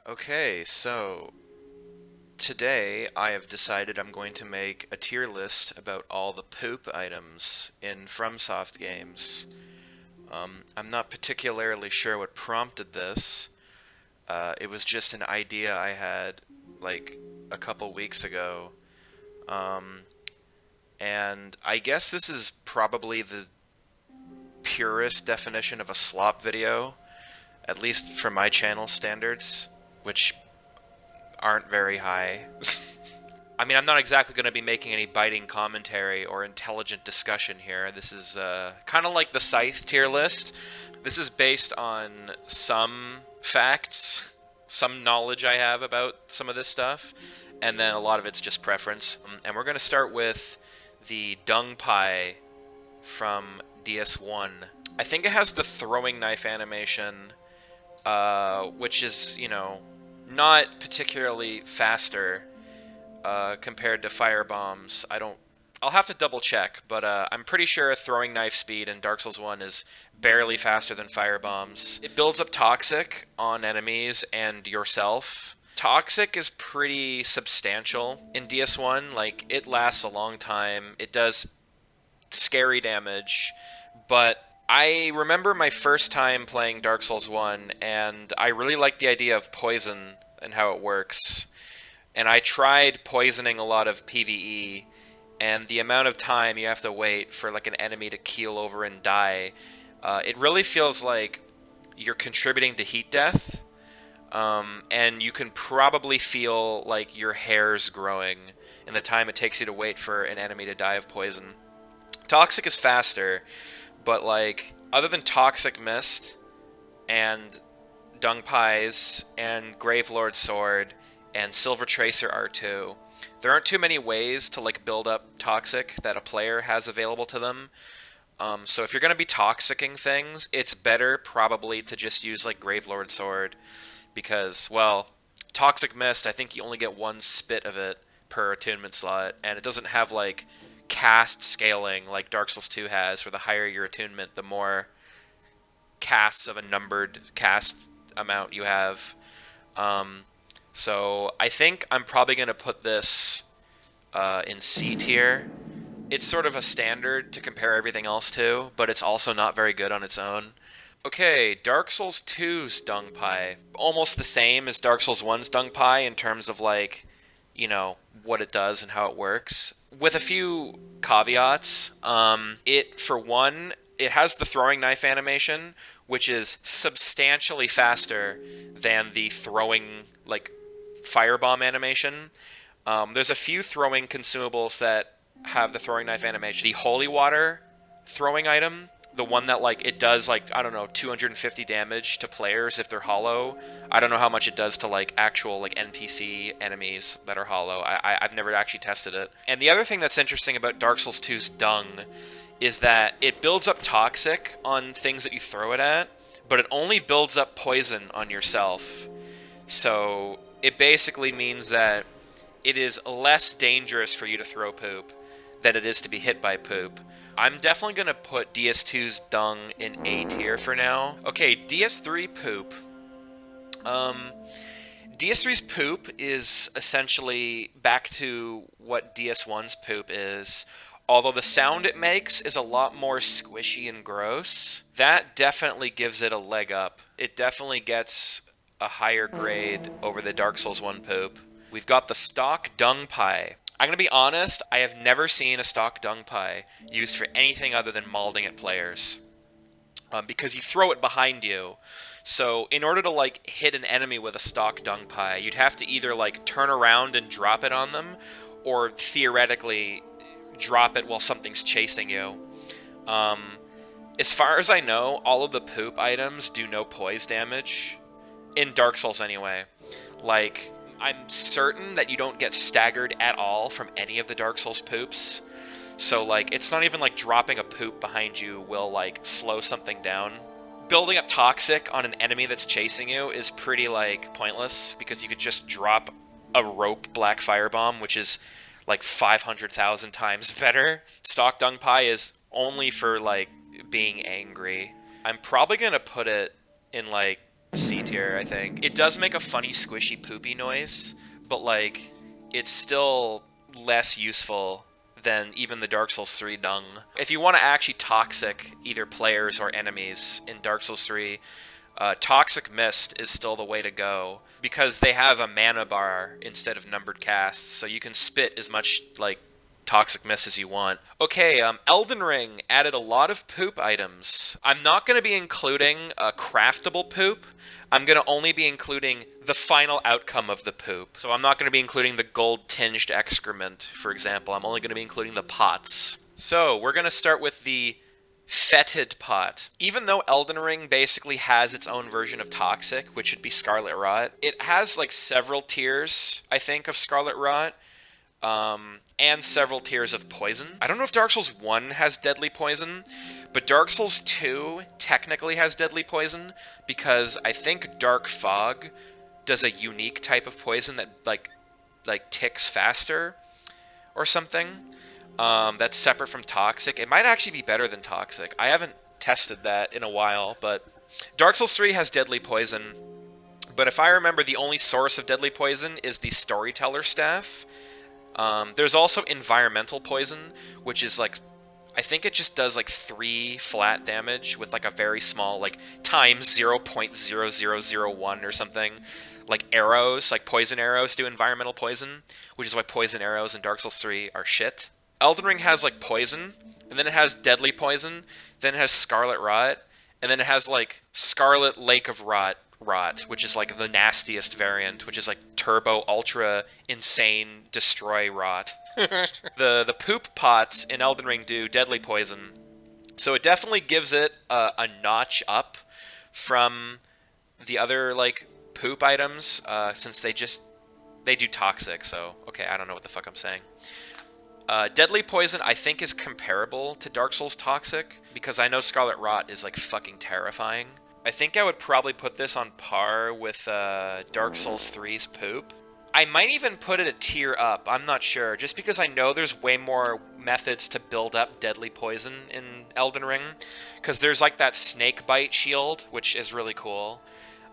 Okay, so today I have decided I'm going to make a tier list about all the poop items in Fromsoft games. I'm not particularly sure what prompted this. It was just an idea I had like a couple weeks ago. Um, and I guess this is probably the purest definition of a slop video, at least for my channel standards, which aren't very high. I mean, I'm not exactly going to be making any biting commentary or intelligent discussion here. This is kind of like the Scythe tier list. This is based on some facts, some knowledge I have about some of this stuff, and then a lot of it's just preference. And we're going to start with the Dung Pie from DS1. I think it has the throwing knife animation, which is, not particularly faster compared to fire bombs. I'll have to double check, but I'm pretty sure throwing knife speed in Dark Souls 1 is barely faster than fire bombs. It builds up toxic on enemies and yourself. Toxic is pretty substantial in DS1. Like, it lasts a long time. It does scary damage, but I remember my first time playing Dark Souls 1, and I really liked the idea of poison and how it works. And I tried poisoning a lot of PvE, and the amount of time you have to wait for like an enemy to keel over and die, it really feels like you're contributing to heat death, and you can probably feel like your hair's growing in the time it takes you to wait for an enemy to die of poison. Toxic is faster, but like, other than Toxic Mist and Dung Pies and Gravelord Sword and Silver Tracer R2, there aren't too many ways to like build up Toxic that a player has available to them. So if you're going to be toxicking things, it's better probably to just use like Gravelord Sword, because, well, Toxic Mist, I think you only get one spit of it per attunement slot, and it doesn't have like cast scaling like Dark Souls 2 has, where the higher your attunement, the more casts of a numbered cast amount you have. So I think I'm probably going to put this in C tier. It's sort of a standard to compare everything else to, but it's also not very good on its own. Okay, Dark Souls 2's Dung Pie. Almost the same as Dark Souls 1's Dung Pie in terms of like, what it does and how it works, with a few caveats. For one, it has the throwing knife animation, which is substantially faster than the throwing, like, firebomb animation. There's a few throwing consumables that have the throwing knife animation. The holy water throwing item, the one that, like, it does, like, I don't know, 250 damage to players if they're hollow. I don't know how much it does to, like, actual, like, NPC enemies that are hollow. I've never actually tested it. And the other thing that's interesting about Dark Souls 2's Dung is that it builds up toxic on things that you throw it at, but it only builds up poison on yourself. So it basically means that it is less dangerous for you to throw poop than it is to be hit by poop. I'm definitely going to put DS2's Dung in A tier for now. Okay, DS3 poop. DS3's poop is essentially back to what DS1's poop is, although the sound it makes is a lot more squishy and gross. That definitely gives it a leg up. It definitely gets a higher grade over the Dark Souls 1 poop. We've got the stock Dung Pie. I'm going to be honest, I have never seen a stock Dung Pie used for anything other than malding at players. Because you throw it behind you. So in order to, like, hit an enemy with a stock Dung Pie, you'd have to either, like, turn around and drop it on them, or theoretically drop it while something's chasing you. As far as I know, all of the poop items do no poise damage. In Dark Souls anyway. Like, I'm certain that you don't get staggered at all from any of the Dark Souls poops. So, like, it's not even like dropping a poop behind you will, like, slow something down. Building up toxic on an enemy that's chasing you is pretty, like, pointless, because you could just drop a rope black firebomb, which is, like, 500,000 times better. Stock Dung Pie is only for, like, being angry. I'm probably gonna put it in, like, C tier, I think. It does make a funny, squishy, poopy noise, but, like, it's still less useful than even the Dark Souls 3 Dung. If you want to actually toxic either players or enemies in Dark Souls 3, Toxic Mist is still the way to go, because they have a mana bar instead of numbered casts, so you can spit as much, like, Toxic Mist as you want. Okay, Elden Ring added a lot of poop items. I'm not going to be including a craftable poop. I'm going to only be including the final outcome of the poop. So I'm not going to be including the gold-tinged excrement, for example. I'm only going to be including the pots. So we're going to start with the feted pot. Even though Elden Ring basically has its own version of Toxic, which would be Scarlet Rot, it has like several tiers, I think, of Scarlet Rot. And several tiers of poison. I don't know if Dark Souls 1 has deadly poison, but Dark Souls 2 technically has deadly poison, because I think Dark Fog does a unique type of poison that, like ticks faster, or something, that's separate from Toxic. It might actually be better than Toxic. I haven't tested that in a while, but Dark Souls 3 has deadly poison, but if I remember, the only source of deadly poison is the Storyteller Staff. There's also environmental poison, which is like, I think it just does like 3 flat damage with like a very small, like times 0.0001 or something. Like arrows, like poison arrows do environmental poison, which is why poison arrows in Dark Souls 3 are shit. Elden Ring has like poison, and then it has deadly poison, then it has Scarlet Rot, and then it has like Scarlet Lake of Rot, which is like the nastiest variant, which is like turbo ultra insane destroy rot. The poop pots in Elden Ring do deadly poison, so it definitely gives it a notch up from the other like poop items, since they do toxic. So okay, I don't know what the fuck I'm saying. Deadly poison I think is comparable to Dark Souls Toxic, because I know Scarlet Rot is like fucking terrifying. I think I would probably put this on par with Dark Souls 3's poop. I might even put it a tier up, I'm not sure, just because I know there's way more methods to build up deadly poison in Elden Ring, because there's like that snake bite shield, which is really cool,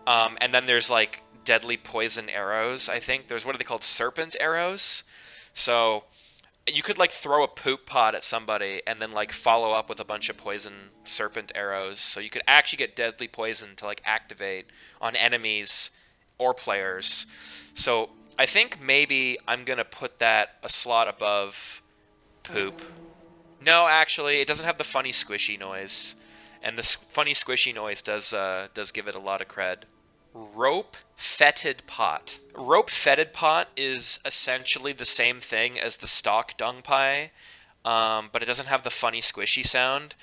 and then there's like deadly poison arrows, I think. There's, what are they called, serpent arrows? So you could like throw a poop pot at somebody and then like follow up with a bunch of poison serpent arrows, so you could actually get deadly poison to like activate on enemies or players. So I think maybe I'm gonna put that a slot above poop. No, actually, it doesn't have the funny squishy noise, and the funny squishy noise does give it a lot of cred. Rope feted pot. Rope feted pot is essentially the same thing as the stock dung pie, but it doesn't have the funny squishy sound,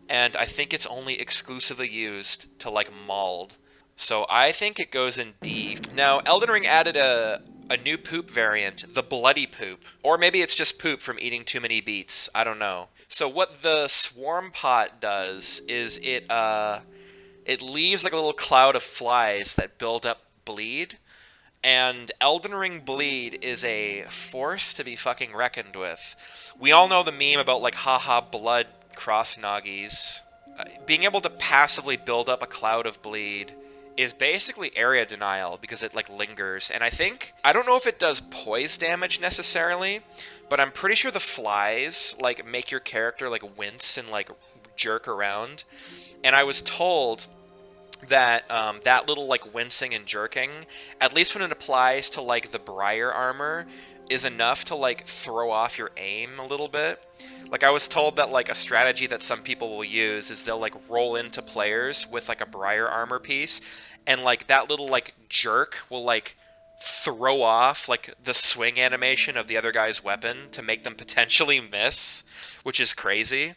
and I think it's only exclusively used to like mauled. So I think it goes in D. Now, Elden Ring added a new poop variant, the bloody poop. Or maybe it's just poop from eating too many beets. I don't know. So what the swarm pot does is it leaves like a little cloud of flies that build up bleed. And Elden Ring bleed is a force to be fucking reckoned with. We all know the meme about like haha blood cross noggies. Being able to passively build up a cloud of bleed is basically area denial, because it like lingers, and I don't know if it does poise damage necessarily, but I'm pretty sure the flies like make your character like wince and like jerk around, and I was told that that little like wincing and jerking, at least when it applies to like the Briar armor, is enough to like throw off your aim a little bit. Like, I was told that like a strategy that some people will use is they'll like roll into players with like a Briar armor piece, and like that little like jerk will like throw off like the swing animation of the other guy's weapon to make them potentially miss, which is crazy.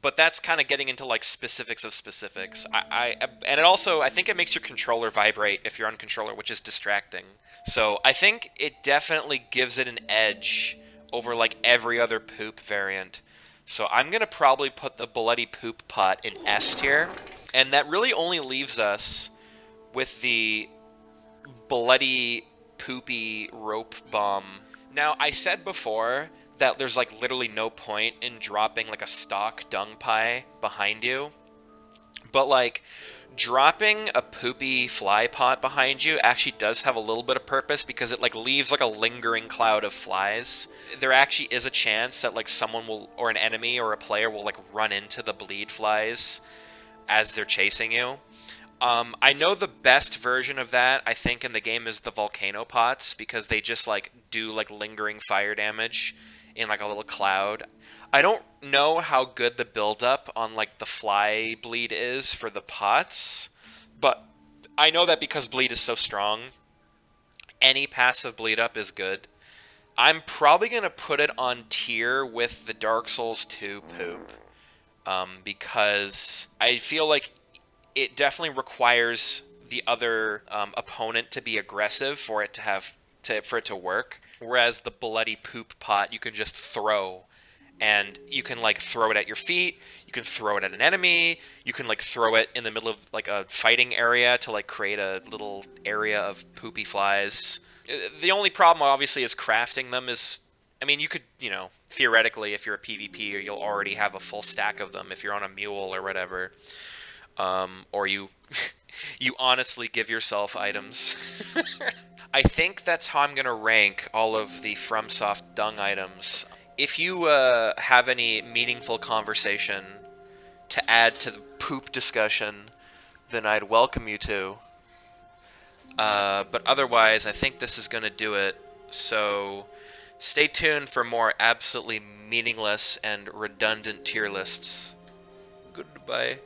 But that's kind of getting into like specifics of specifics. And it also, I think it makes your controller vibrate if you're on controller, which is distracting. So I think it definitely gives it an edge over like every other poop variant. So I'm going to probably put the bloody poop pot in S tier. And that really only leaves us with the bloody poopy rope bomb. Now, I said before that there's like literally no point in dropping like a stock dung pie behind you. But like, dropping a poopy fly pot behind you actually does have a little bit of purpose because it like leaves like a lingering cloud of flies. There actually is a chance that like someone will, or an enemy or a player will like run into the bleed flies as they're chasing you. I know the best version of that, I think, in the game is the volcano pots, because they just, like, do, like, lingering fire damage in, like, a little cloud. I don't know how good the build-up on, like, the fly bleed is for the pots, but I know that because bleed is so strong, any passive bleed up is good. I'm probably going to put it on tier with the Dark Souls 2 poop, because I feel like it definitely requires the other opponent to be aggressive for it to for it to work. Whereas the bloody poop pot you can just throw, and you can like throw it at your feet. You can throw it at an enemy. You can like throw it in the middle of like a fighting area to like create a little area of poopy flies. The only problem obviously is crafting them. I mean, you could, theoretically, if you're a PvP, you'll already have a full stack of them if you're on a mule or whatever. Or you you honestly give yourself items. I think that's how I'm gonna rank all of the FromSoft Dung items. If you have any meaningful conversation to add to the poop discussion, then I'd welcome you to. But otherwise, I think this is gonna do it. So stay tuned for more absolutely meaningless and redundant tier lists. Goodbye.